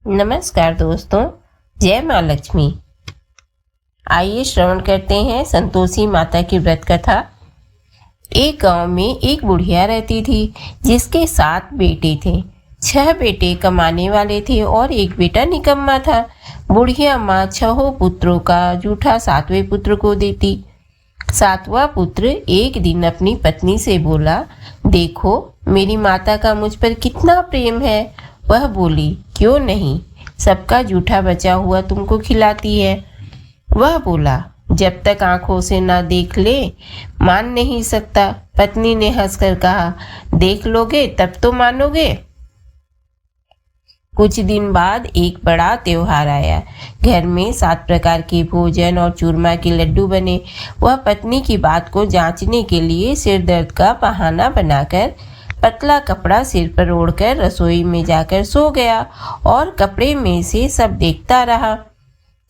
नमस्कार दोस्तों, जय माँ लक्ष्मी। आइए श्रवण करते हैं संतोषी माता की व्रत कथा। एक गांव में एक बुढ़िया रहती थी जिसके 7 बेटे थे। 6 बेटे कमाने वाले थे और एक बेटा निकम्मा था। बुढ़िया माँ 6 पुत्रों का जूठा 7वें पुत्र को देती। 7वां पुत्र एक दिन अपनी पत्नी से बोला, देखो मेरी माता का मुझ पर कितना प्रेम है। वह बोली, क्यों नहीं, सबका जूठा बचा हुआ तुमको खिलाती है। वह बोला, जब तक आंखों से ना देख ले मान नहीं सकता। पत्नी ने हंसकर कहा, देख लोगे तब तो मानोगे। कुछ दिन बाद एक बड़ा त्योहार आया। घर में 7 प्रकार के भोजन और चूरमा के लड्डू बने। वह पत्नी की बात को जांचने के लिए सिर दर्द का बहाना बनाकर पतला कपड़ा सिर पर ओढ़कर रसोई में जाकर सो गया और कपड़े में से सब देखता रहा।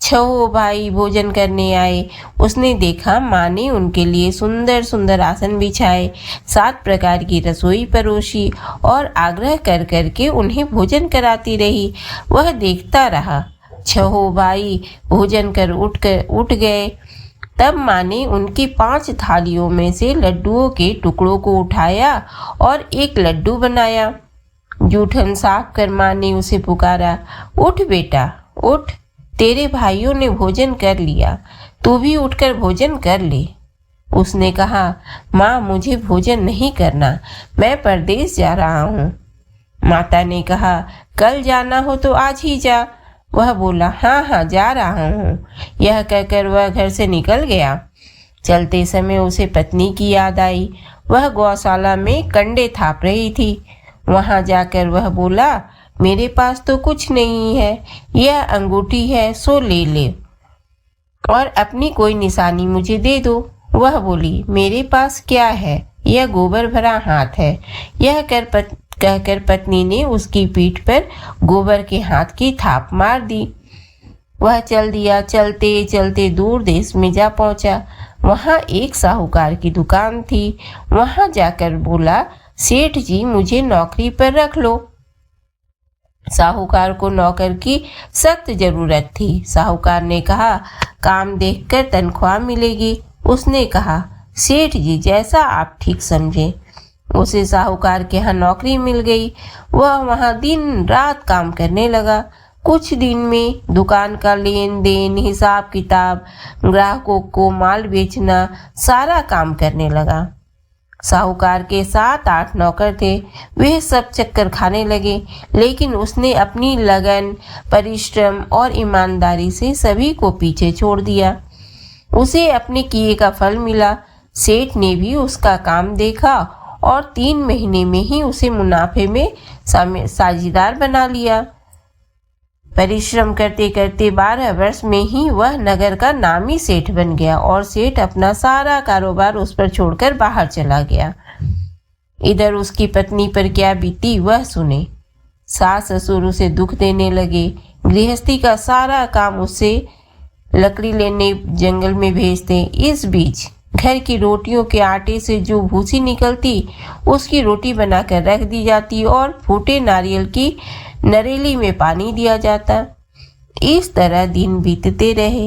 6 भाई भोजन करने आए। उसने देखा माँ ने उनके लिए सुंदर सुंदर आसन बिछाए, 7 प्रकार की रसोई परोसी और आग्रह कर करके उन्हें भोजन कराती रही। वह देखता रहा। 6 भाई भोजन कर उठ गए। तब माँ ने उनकी 5 थालियों में से लड्डुओं के टुकड़ों को उठाया और एक लड्डू बनाया। जूठन साफ कर माँ ने उसे पुकारा, उठ बेटा उठ, तेरे भाइयों ने भोजन कर लिया, तू भी उठकर भोजन कर ले। उसने कहा, माँ मुझे भोजन नहीं करना, मैं परदेश जा रहा हूँ। माता ने कहा, कल जाना हो तो आज ही जा। वह बोला, हाँ हाँ जा रहा हूँ। यह कहकर वह घर से निकल गया। चलते समय उसे पत्नी की याद आई। वह गौशाला में कंडे थाप रही थी। वहां जाकर वह बोला, मेरे पास तो कुछ नहीं है, यह अंगूठी है, सो ले ले और अपनी कोई निशानी मुझे दे दो। वह बोली, मेरे पास क्या है, यह गोबर भरा हाथ है। यह कहकर पत्नी ने उसकी पीठ पर गोबर के हाथ की थाप मार दी। वह चल दिया। चलते चलते दूर देश में जा पहुंचा। वहां एक साहूकार की दुकान थी। वहां जाकर बोला, सेठ जी मुझे नौकरी पर रख लो। साहूकार को नौकर की सख्त जरूरत थी। साहूकार ने कहा, काम देखकर तनख्वाह मिलेगी। उसने कहा, सेठ जी जैसा आप ठीक समझे। उसे साहूकार के यहाँ नौकरी मिल गई। वह वहाँ दिन रात काम करने लगा। कुछ दिन में दुकान का लेन देन, हिसाब किताब, ग्राहकों को माल बेचना, सारा काम करने लगा। साहूकार के 7-8 नौकर थे। वे सब चक्कर खाने लगे, लेकिन उसने अपनी लगन, परिश्रम और ईमानदारी से सभी को पीछे छोड़ दिया। उसे अपने किए का फल मिला। सेठ ने भी उसका काम देखा और 3 महीने में ही उसे मुनाफे में साझीदार बना लिया। परिश्रम करते करते 12 वर्ष में ही वह नगर का नामी सेठ बन गया और सेठ अपना सारा कारोबार उस पर छोड़कर बाहर चला गया। इधर उसकी पत्नी पर क्या बीती वह सुने। सास ससुर उसे दुख देने लगे। गृहस्थी का सारा काम उससे लकड़ी लेने जंगल में भेजते। इस बीच घर की रोटियों के आटे से जो भूसी निकलती उसकी रोटी बनाकर रख दी जाती और फूटे नारियल की नरेली में पानी दिया जाता। इस तरह दिन बीतते रहे।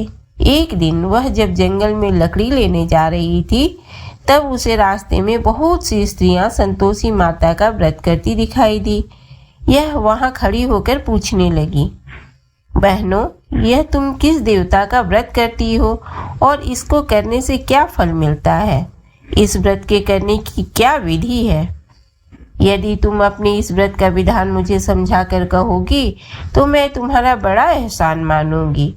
एक दिन वह जब जंगल में लकड़ी लेने जा रही थी, तब उसे रास्ते में बहुत सी स्त्रियां संतोषी माता का व्रत करती दिखाई दी। यह वहां खड़ी होकर पूछने लगी, बहनों यह तुम किस देवता का व्रत करती हो और इसको करने से क्या फल मिलता है? इस व्रत के करने की क्या विधि है? यदि तुम अपने इस व्रत का विधान मुझे समझा कर कहोगी तो मैं तुम्हारा बड़ा एहसान मानूंगी।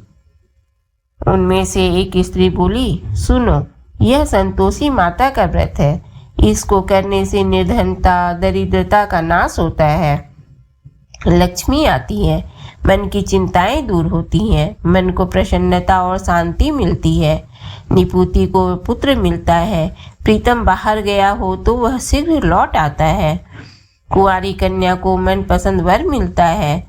उनमें से एक स्त्री बोली, सुनो, यह संतोषी माता का व्रत है। इसको करने से निर्धनता, दरिद्रता का नाश होता है, लक्ष्मी आती है, मन की चिंताएं दूर होती हैं, मन को प्रसन्नता और शांति मिलती है, निपुति को पुत्र मिलता है, प्रीतम बाहर गया हो तो वह शीघ्र लौट आता है, कुंवारी कन्या को मन पसंद वर मिलता है,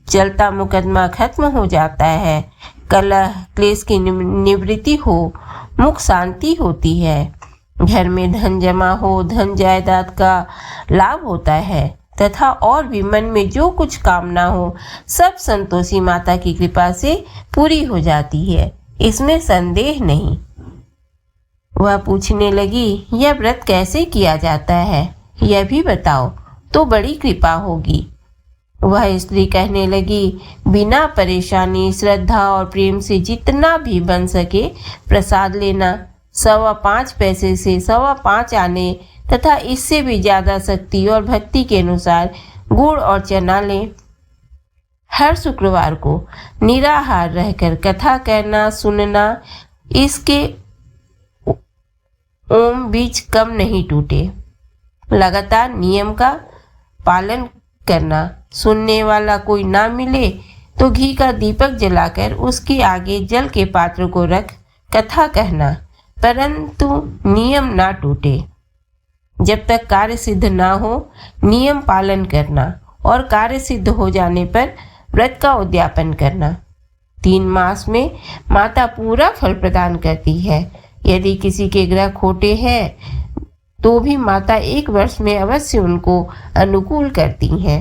चलता मुकदमा खत्म हो जाता है, कलह क्लेश की निवृत्ति हो, मुख शांति होती है, घर में धन जमा हो, धन जायदाद का लाभ होता है, तथा और भी मन में जो कुछ कामना हो सब संतोषी माता की कृपा से पूरी हो जाती है, इसमें संदेह नहीं। वह पूछने लगी, यह व्रत कैसे किया जाता है, यह भी बताओ तो बड़ी कृपा होगी। वह स्त्री कहने लगी, बिना परेशानी, श्रद्धा और प्रेम से जितना भी बन सके प्रसाद लेना, 5.25 पैसे से 5.25 आने तथा इससे भी ज्यादा शक्ति और भक्ति के अनुसार गुड़ और चना लें। हर शुक्रवार को निराहार रहकर कथा कहना, सुनना, इसके ओम बीज कम नहीं टूटे। लगातार नियम का पालन करना। सुनने वाला कोई ना मिले तो घी का दीपक जलाकर उसके आगे जल के पात्र को रख कथा कहना, परंतु नियम ना टूटे। जब तक कार्य सिद्ध ना हो नियम पालन करना और कार्य सिद्ध हो जाने पर व्रत का उद्यापन करना। 3 मास में माता पूरा फल प्रदान करती है। यदि किसी के ग्रह खोटे हैं तो भी माता 1 वर्ष में अवश्य उनको अनुकूल करती हैं।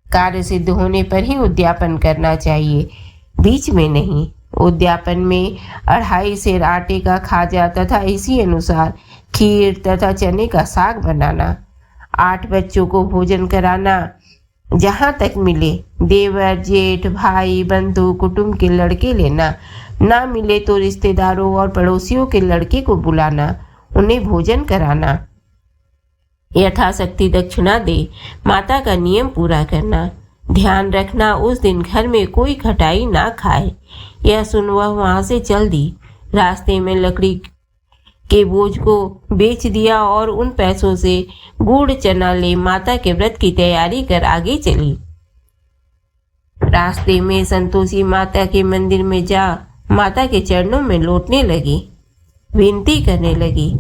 कार्य सिद्ध होने पर ही उद्यापन करना चाहिए, बीच में नहीं। उद्यापन में 2.5 सेर आटे का खाजा तथा इसी अनुसार खीर तथा चने का साग बनाना। 8 बच्चों को भोजन कराना, जहाँ तक मिले। देवर, जेठ, भाई, बंधु, कुटुंब के लड़के लेना, ना मिले तो रिश्तेदारों और पड़ोसियों के लड़के को बुलाना, उन्हें भोजन कराना। यथाशक्ति दक्षिणा दे, माता का नियम पूरा करना। ध्यान रखना उस दिन घर में कोई खटाई ना खाए। यह सुन वह वहां से चल दी। रास्ते में लकड़ी के बोझ को बेच दिया और उन पैसों से गुड़ चना ले माता के व्रत की तैयारी कर आगे चली। रास्ते में संतोषी माता के मंदिर में जा माता के चरणों में लौटने लगी। विनती करने लगी,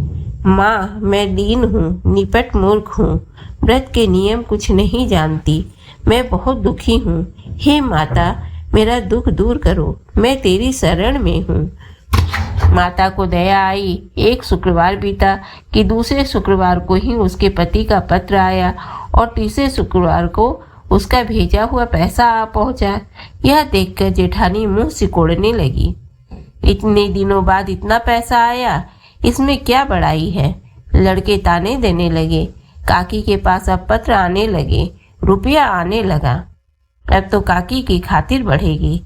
माँ मैं दीन हूँ, निपट मूर्ख हूँ, व्रत के नियम कुछ नहीं जानती, मैं बहुत दुखी हूँ। हे माता मेरा दुख दूर करो, मैं तेरी शरण में हूँ। माता को दया आई। एक शुक्रवार बीता कि दूसरे शुक्रवार को ही उसके पति का पत्र आया और तीसरे शुक्रवार को उसका भेजा हुआ पैसा आ पहुंचा। यह देखकर जेठानी मुंह सिकोड़ने लगी। इतने दिनों बाद इतना पैसा आया, इसमें क्या बड़ाई है। लड़के ताने देने लगे। काकी के पास अब पत्र आने लगे, रुपया आने लगा। अब तो काकी की खातिर बढ़ेगी।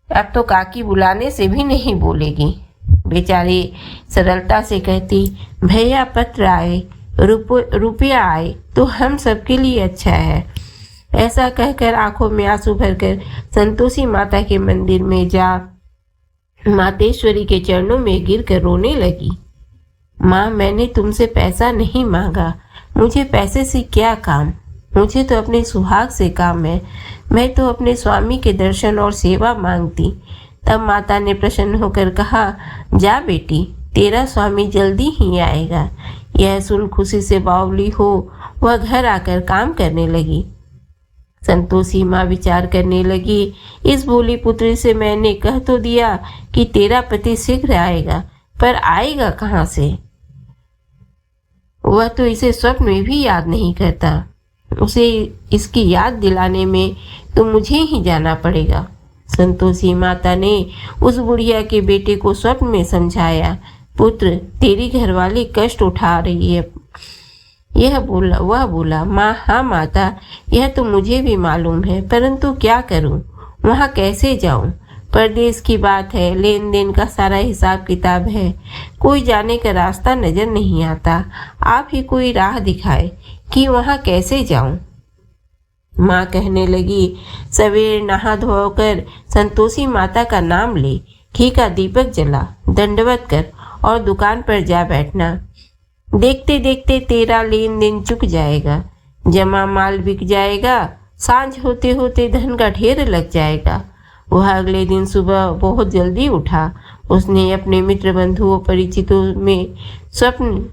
अब तो काकी बुलाने से भी नहीं बोलेगी। बेचारी सरलता से कहती, भैया पत्र आए, रुपया आए तो हम सबके लिए अच्छा है। ऐसा कहकर आंखों में आंसू भरकर संतोषी माता के मंदिर में जा मातेश्वरी के चरणों में गिरकर रोने लगी। माँ मैंने तुमसे पैसा नहीं मांगा, मुझे पैसे से क्या काम, मुझे तो अपने सुहाग से काम है। मैं तो अपने स्वामी के दर्शन और सेवा मांगती। तब माता ने प्रसन्न होकर कहा, जा बेटी तेरा स्वामी जल्दी ही आएगा। यह सुन खुशी से बावली हो वह घर आकर काम करने लगी। संतोषी माँ विचार करने लगी, इस भोली पुत्री से मैंने कह तो दिया कि तेरा पति शीघ्र आएगा, पर आएगा कहाँ से। वह तो इसे स्वप्न में भी याद नहीं करता। उसे इसकी याद दिलाने में तो मुझे ही जाना पड़ेगा। संतोषी माता ने उस बुढ़िया के बेटे को स्वप्न में समझाया, पुत्र तेरी घरवाली कष्ट उठा रही है। वह बोला, माँ हाँ माता यह तो मुझे भी मालूम है, परंतु क्या करूं, वहाँ कैसे जाऊं। परदेश की बात है, लेन देन का सारा हिसाब किताब है, कोई जाने का रास्ता नजर नहीं आता। आप ही कोई राह दिखाए कि वहाँ कैसे जाऊं। माँ कहने लगी, सवेरे नहा धोकर संतोषी माता का नाम ले, घी का दीपक जला, दंडवत कर और दुकान पर जा बैठना। देखते देखते तेरा लेन देन चुक जाएगा, जमा माल बिक जाएगा, सांझ होते होते धन का ढेर लग जाएगा। वह अगले दिन सुबह बहुत जल्दी उठा। उसने अपने मित्र बंधुओं परिचितों में स्वप्न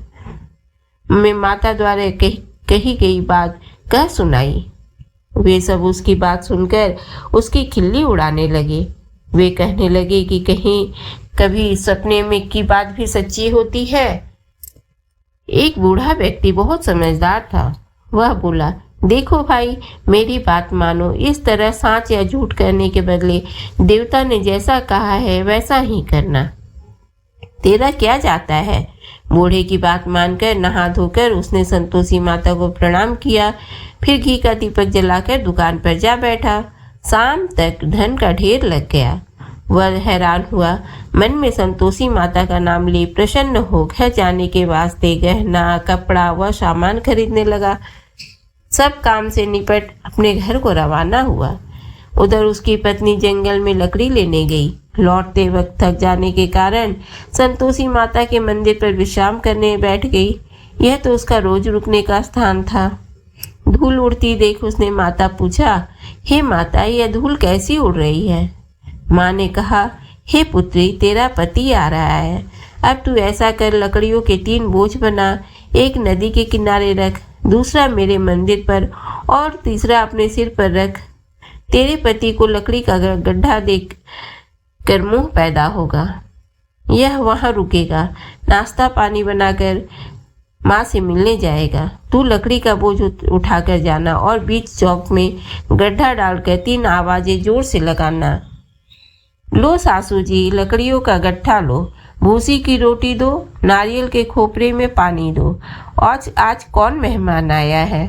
में माता द्वारा कही गई बात कह सुनाई। वे सब उसकी बात सुनकर उसकी खिल्ली उड़ाने लगे। वे कहने लगे कि कहीं कभी सपने में की बात भी सच्ची होती है। एक बूढ़ा व्यक्ति बहुत समझदार था। वह बोला, देखो भाई, मेरी बात मानो। इस तरह साँच या झूठ करने के बदले देवता ने जैसा कहा है वैसा ही करना। तेरा क्या जाता है? बूढ़े की बात मानकर नहा धोकर उसने संतोषी माता को प्रणाम किया, फिर घी का दीपक जलाकर दुकान पर जा बैठा। शाम तक धन का ढेर लग गया। वह हैरान हुआ, मन में संतोषी माता का नाम ले प्रसन्न हो घर जाने के वास्ते गहना, कपड़ा व सामान खरीदने लगा। सब काम से निपट अपने घर को रवाना हुआ। उधर उसकी पत्नी जंगल में लकड़ी लेने गई। लौटते वक्त थक जाने के कारण संतोषी माता के मंदिर पर विश्राम करने बैठ गई। यह तो उसका रोज रुकने का स्थान था। धूल उड़ती देख उसने माता पूछा, हे माता, यह धूल कैसी उड़ रही है? माँ ने कहा, हे पुत्री, तेरा पति आ रहा है। अब तू ऐसा कर, लकड़ियों के 3 बोझ बना, एक नदी के किनारे रख, दूसरा मेरे मंदिर पर और तीसरा अपने सिर पर रख। तेरे पति को लकड़ी का गड्ढा देख कर मोह पैदा होगा। यह वहाँ रुकेगा, नाश्ता पानी बनाकर माँ से मिलने जाएगा। तू लकड़ी का बोझ उठाकर जाना और बीच चौक में गड्ढा डालकर 3 आवाजें जोर से लगाना। लो सासू जी, लकड़ियों का गट्ठा लो, भूसी की रोटी दो, नारियल के खोपरे में पानी दो। आज कौन मेहमान आया है?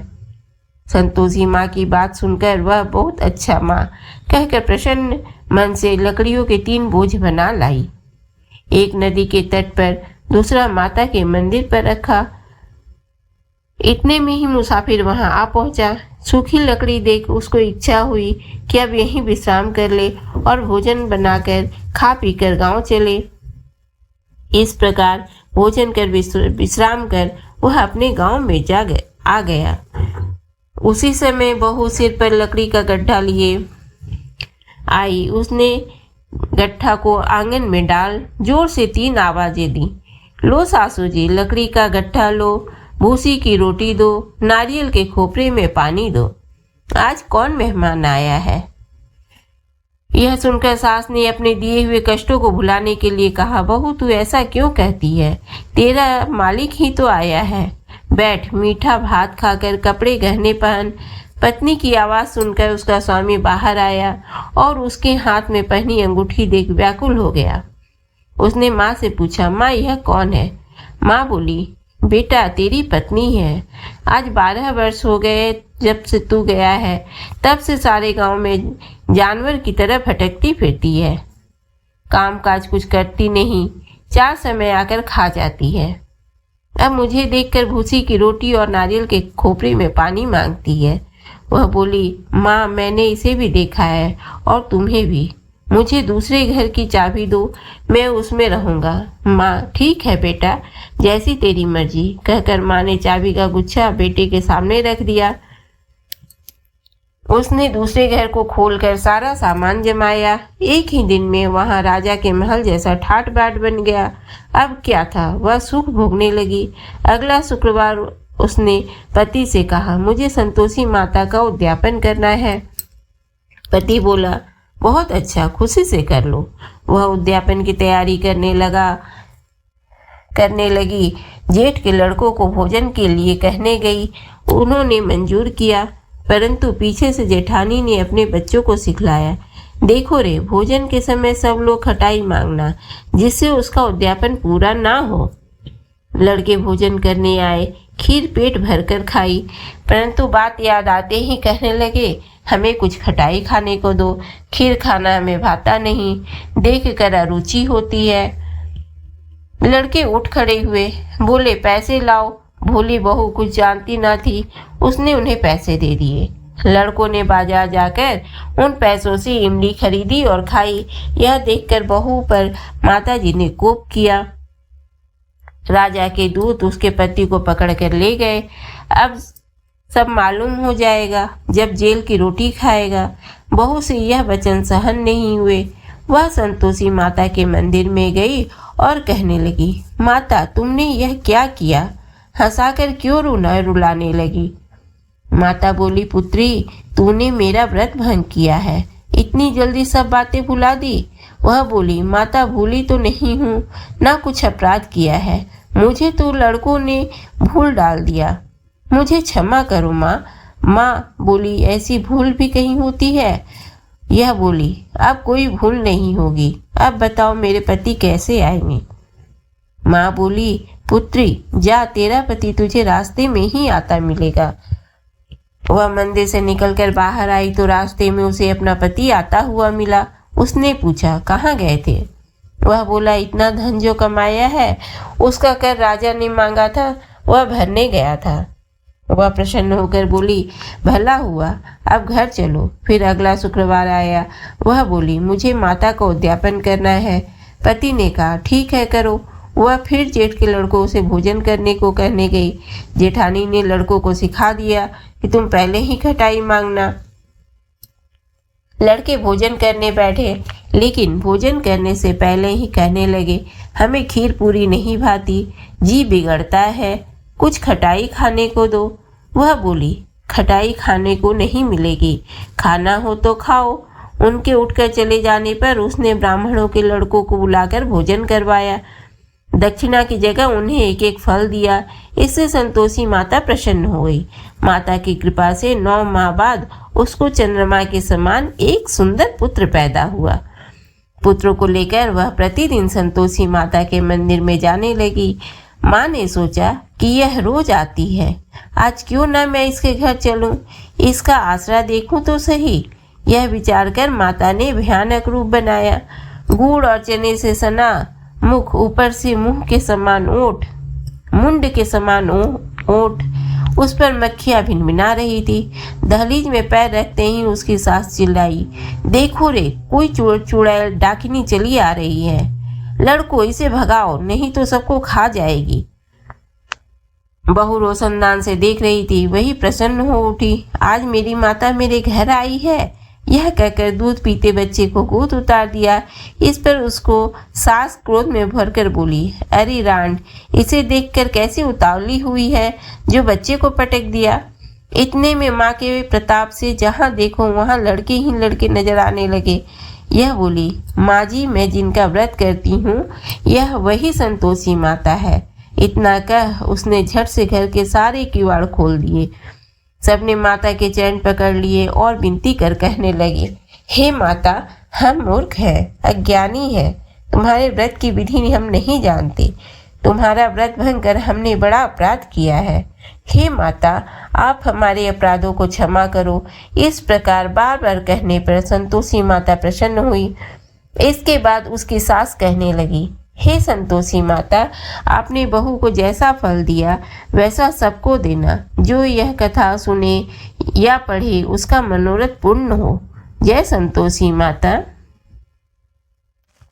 संतोषी माँ की बात सुनकर वह बहुत अच्छा माँ कहकर प्रसन्न मन से लकड़ियों के 3 बोझ बना लाई। एक नदी के तट पर, दूसरा माता के मंदिर पर रखा। इतने में ही मुसाफिर वहां आ पहुंचा। सूखी लकड़ी देख उसको इच्छा हुई कि अब यहीं विश्राम कर ले और भोजन बनाकर खा पीकर गांव चले। इस प्रकार भोजन कर विश्राम कर वह अपने गांव में आ गया। उसी समय बहू सिर पर लकड़ी का गड्ढा लिए आई। उसने गट्ठा को आंगन में डाल जोर से 3 आवाजें दी। लो सासू जी, लकड़ी का गट्ठा लो, भूसी की रोटी दो, नारियल के खोपरे में पानी दो। आज कौन मेहमान आया है? यह सुनकर सास ने अपने दिए हुए कष्टों को भुलाने के लिए कहा, बहू तू ऐसा क्यों कहती है? तेरा मालिक ही तो आया है। बैठ, मीठा भात खाकर कपड़े गहने पहन। पत्नी की आवाज सुनकर उसका स्वामी बाहर आया और उसके हाथ में पहनी अंगूठी देख व्याकुल हो गया। उसने माँ से पूछा, माँ यह कौन है? माँ बोली, बेटा तेरी पत्नी है। आज 12 वर्ष हो गए जब से तू गया है, तब से सारे गांव में जानवर की तरह भटकती फिरती है। काम काज कुछ करती नहीं, 4 समय आकर खा जाती है। अब मुझे देखकर भूसी की रोटी और नारियल के खोपरे में पानी मांगती है। वह बोली, माँ मैंने इसे भी देखा है और तुम्हें भी। मुझे दूसरे घर की चाबी दो, मैं उसमें रहूंगा। माँ, ठीक है बेटा, जैसी तेरी मर्जी, कहकर माँ ने चाबी का गुच्छा बेटे के सामने रख दिया। उसने दूसरे घर को खोलकर सारा सामान जमाया। एक ही दिन में वहां राजा के महल जैसा ठाट बाट बन गया। अब क्या था, वह सुख भोगने लगी। अगला शुक्रवार उसने पति से कहा, मुझे संतोषी माता का उद्यापन करना है। पति बोला, बहुत अच्छा, खुशी से कर लो। वह उद्यापन की तैयारी करने लगी। जेठ के लड़कों को भोजन के लिए कहने गई। उन्होंने मंजूर किया, परंतु पीछे से जेठानी ने अपने बच्चों को सिखलाया, देखो रे, भोजन के समय सब लोग खटाई मांगना, जिससे उसका उद्यापन पूरा ना हो। लड़के भोजन करने आए, खीर पेट भरकर खाई, परंतु बात याद आते ही कहने लगे, हमें कुछ खटाई खाने को दो, खीर खाना हमें भाता नहीं, देख कर अरुचि होती है। लड़के उठ खड़े हुए, बोले, पैसे लाओ। भोली बहू कुछ जानती ना थी, उसने उन्हें पैसे दे दिए। लड़कों ने बाजार जाकर उन पैसों से इमली खरीदी और खाई। यह देखकर बहू पर माताजी ने कोप किया। राजा के दूत उसके पति को पकड़ कर ले गए। अब सब मालूम हो जाएगा जब जेल की रोटी खाएगा। बहू से यह वचन सहन नहीं हुए। वह संतोषी माता के मंदिर में गई और कहने लगी, माता तुमने यह क्या किया? हंसाकर क्यों रुलाने लगी? माता बोली, पुत्री तूने मेरा व्रत भंग किया है, इतनी जल्दी सब बातें भुला दी। वह बोली, माता भूली तो नहीं हूँ, ना कुछ अपराध किया है, मुझे तो लड़कों ने भूल डाल दिया। मुझे क्षमा करो माँ। माँ बोली, ऐसी भूल भी कहीं होती है? यह बोली, अब कोई भूल नहीं होगी। अब बताओ मेरे पति कैसे आएंगे? माँ बोली, पुत्री जा, तेरा पति तुझे रास्ते में ही आता मिलेगा। वह मंदिर से निकलकर बाहर आई तो रास्ते में उसे अपना पति आता हुआ मिला। उसने पूछा, कहाँ गए थे? वह बोला, इतना धन जो कमाया है उसका कर राजा ने मांगा था, वह भरने गया था। वह प्रसन्न होकर बोली, भला हुआ, अब घर चलो। फिर अगला शुक्रवार आया। वह बोली, मुझे माता का उद्यापन करना है। पति ने कहा, ठीक है करो। वह फिर जेठ के लड़कों से भोजन करने को कहने गई। जेठानी ने लड़कों को सिखा दिया कि तुम पहले ही खटाई मांगना। लड़के भोजन करने बैठे, लेकिन भोजन करने से पहले ही कहने लगे, हमें खीर पूरी नहीं भाती, जी बिगड़ता है, कुछ खटाई खाने को दो। वह बोली, खटाई खाने को नहीं मिलेगी, खाना हो तो खाओ। उनके उठकर चले जाने पर उसने ब्राह्मणों के लड़कों को बुलाकर भोजन करवाया। दक्षिणा की जगह उन्हें एक एक फल दिया। इससे संतोषी माता प्रसन्न हो गई। माता की कृपा से 9 माह बाद उसको चंद्रमा के समान एक सुंदर पुत्र पैदा हुआ। पुत्र को लेकर वह प्रतिदिन संतोषी माता के मंदिर में जाने लगी। माँ ने सोचा कि यह रोज आती है, आज क्यों न मैं इसके घर चलूं, इसका आसरा देखूं तो सही। यह विचार कर माता ने भयानक रूप बनाया। गुड़ और चने से सना मुख, ऊपर से मुंह के समान ओठ, मुंड के समान ओठ, उस पर मक्खियां भिनभिना रही थी। दहलीज में पैर रखते ही उसकी सास चिल्लाई, देखो रे, कोई चुड़ैल डाकिनी चली आ रही है, लड़को इसे भगाओ, नहीं तो सबको खा जाएगी। बहू रोशनदान से देख रही थी। वही प्रसन्न हो उठी, आज मेरी माता मेरे घर आई है। यह कहकर दूध पीते बच्चे को गोद उतार दिया। इस पर उसको सास क्रोध में भरकर बोली, अरे रांड, इसे देखकर कैसी उतावली हुई है जो बच्चे को पटक दिया। इतने में माँ के प्रताप से जहाँ देखो वहाँ लड़के ही लड़के नजर आने लगे। यह बोली, माँ जी, मैं जिनका व्रत करती हूँ यह वही संतोषी माता है। इतना कह उसने झट से घर के सारे किवाड़ खोल दिए। सबने माता के चरण पकड़ लिए और विनती कर कहने लगे, हे माता, हम मूर्ख हैं, अज्ञानी हैं, तुम्हारे व्रत की विधि हम नहीं जानते, तुम्हारा व्रत भंग कर हमने बड़ा अपराध किया है। हे माता, आप हमारे अपराधों को क्षमा करो। इस प्रकार बार बार कहने पर संतोषी माता प्रसन्न हुई। इसके बाद उसकी सास कहने लगी, हे संतोषी माता, आपने बहू को जैसा फल दिया वैसा सबको देना। जो यह कथा सुने या पढ़े उसका मनोरथ पूर्ण हो। जय संतोषी माता।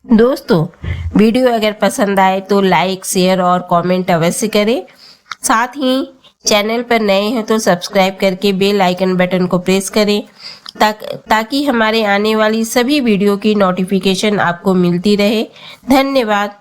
दोस्तों, वीडियो अगर पसंद आए तो लाइक, शेयर और कमेंट अवश्य करें। साथ ही चैनल पर नए हैं तो सब्सक्राइब करके बेल आइकन बटन को प्रेस करें ताकि हमारे आने वाली सभी वीडियो की नोटिफिकेशन आपको मिलती रहे। धन्यवाद।